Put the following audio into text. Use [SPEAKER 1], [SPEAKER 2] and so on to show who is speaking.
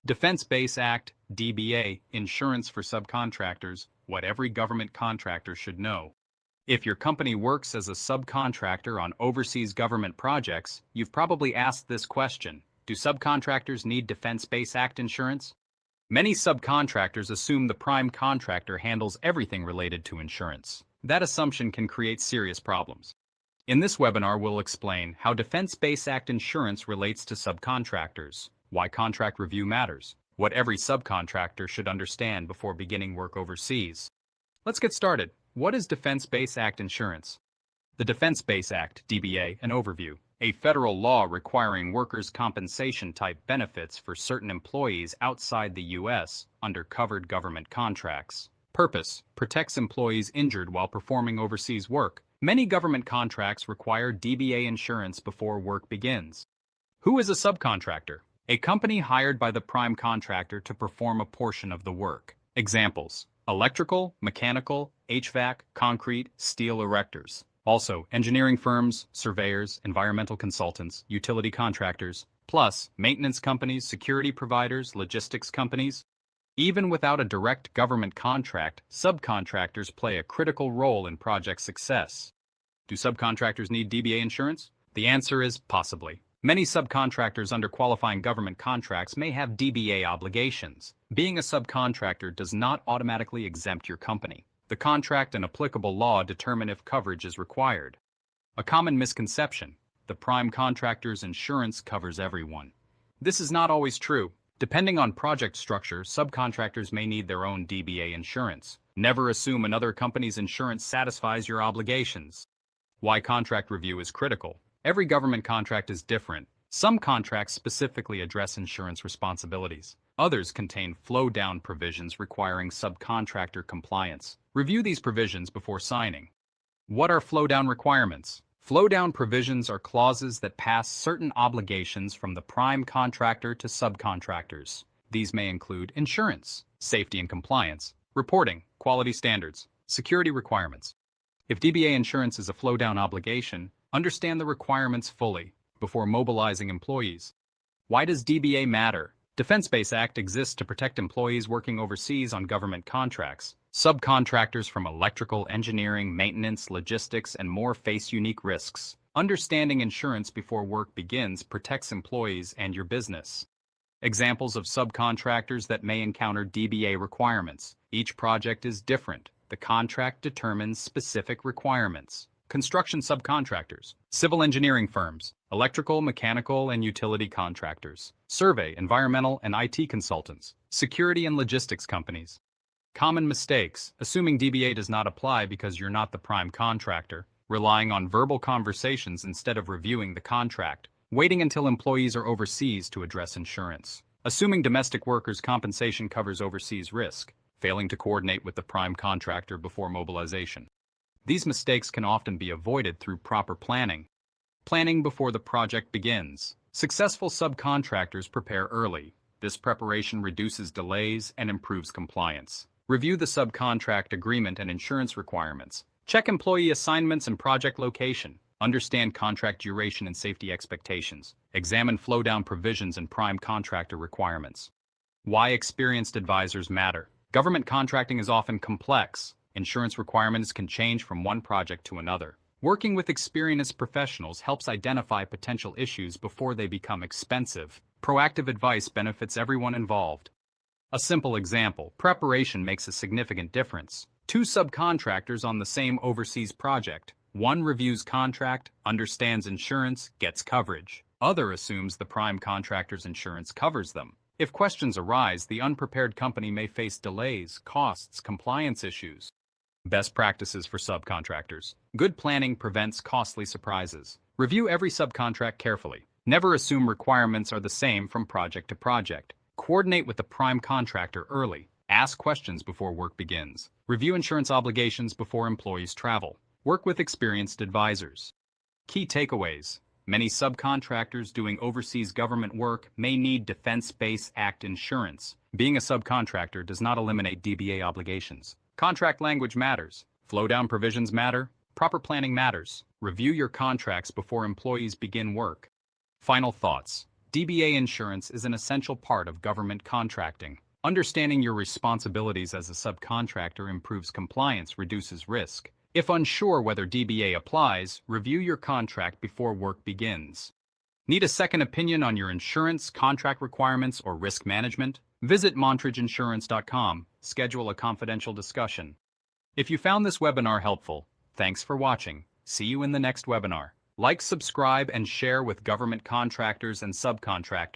[SPEAKER 1] Defense Base Act, DBA, Insurance for Subcontractors, what every government contractor should know. If your company works as a subcontractor on overseas government projects, you've probably asked this question: do subcontractors need Defense Base Act insurance? Many subcontractors assume the prime contractor handles everything related to insurance. That assumption can create serious problems. In this webinar, we'll explain how Defense Base Act insurance relates to subcontractors, why contract review matters, what every subcontractor should understand before beginning work overseas. Let's get started. What is Defense Base Act insurance? The Defense Base Act, DBA, an overview, a federal law requiring workers' compensation-type benefits for certain employees outside the U.S. under covered government contracts. Purpose: protects employees injured while performing overseas work. Many government contracts require DBA insurance before work begins. Who is a subcontractor? A company hired by the prime contractor to perform a portion of the work. Examples: electrical, mechanical, HVAC, concrete, steel erectors. Also, engineering firms, surveyors, environmental consultants, utility contractors, plus maintenance companies, security providers, logistics companies. Even without a direct government contract, subcontractors play a critical role in project success. Do subcontractors need DBA insurance? The answer is possibly. Many subcontractors under qualifying government contracts may have DBA obligations. Being a subcontractor does not automatically exempt your company. The contract and applicable law determine if coverage is required. A common misconception: the prime contractor's insurance covers everyone. This is not always true. Depending on project structure, subcontractors may need their own DBA insurance. Never assume another company's insurance satisfies your obligations. Why contract review is critical. Every government contract is different. Some contracts specifically address insurance responsibilities. Others contain flow-down provisions requiring subcontractor compliance. Review these provisions before signing. What are flow-down requirements? Flow-down provisions are clauses that pass certain obligations from the prime contractor to subcontractors. These may include insurance, safety and compliance, reporting, quality standards, security requirements. If DBA insurance is a flow-down obligation, understand the requirements fully before mobilizing employees. Why does DBA matter? Defense Base Act exists to protect employees working overseas on government contracts. Subcontractors from electrical, engineering, maintenance, logistics, and more face unique risks. Understanding insurance before work begins protects employees and your business. Examples of subcontractors that may encounter DBA requirements. Each project is different. The contract determines specific requirements. Construction subcontractors, civil engineering firms, electrical, mechanical, and utility contractors, survey, environmental, and IT consultants, security and logistics companies. Common mistakes: assuming DBA does not apply because you're not the prime contractor, relying on verbal conversations instead of reviewing the contract, waiting until employees are overseas to address insurance, assuming domestic workers' compensation covers overseas risk, failing to coordinate with the prime contractor before mobilization. These mistakes can often be avoided through proper planning. Planning before the project begins. Successful subcontractors prepare early. This preparation reduces delays and improves compliance. Review the subcontract agreement and insurance requirements. Check employee assignments and project location. Understand contract duration and safety expectations. Examine flow-down provisions and prime contractor requirements. Why experienced advisors matter. Government contracting is often complex. Insurance requirements can change from one project to another. Working with experienced professionals helps identify potential issues before they become expensive. Proactive advice benefits everyone involved. A simple example: preparation makes a significant difference. Two subcontractors on the same overseas project. One reviews contract, understands insurance, gets coverage. Other assumes the prime contractor's insurance covers them. If questions arise, the unprepared company may face delays, costs, compliance issues. Best practices for subcontractors. Good planning prevents costly surprises. Review every subcontract carefully. Never assume requirements are the same from project to project. Coordinate with the prime contractor early. Ask questions before work begins. Review insurance obligations before employees travel. Work with experienced advisors. Key takeaways. Many subcontractors doing overseas government work may need Defense Base Act insurance. Being a subcontractor does not eliminate DBA obligations. Contract language matters. Flow-down provisions matter. Proper planning matters. Review your contracts before employees begin work. Final thoughts. DBA insurance is an essential part of government contracting. Understanding your responsibilities as a subcontractor improves compliance, reduces risk. If unsure whether DBA applies, review your contract before work begins. Need a second opinion on your insurance, contract requirements, or risk management? Visit montridgeinsurance.com. Schedule a confidential discussion. If you found this webinar helpful, thanks for watching. See you in the next webinar. Like, subscribe, and share with government contractors and subcontractors.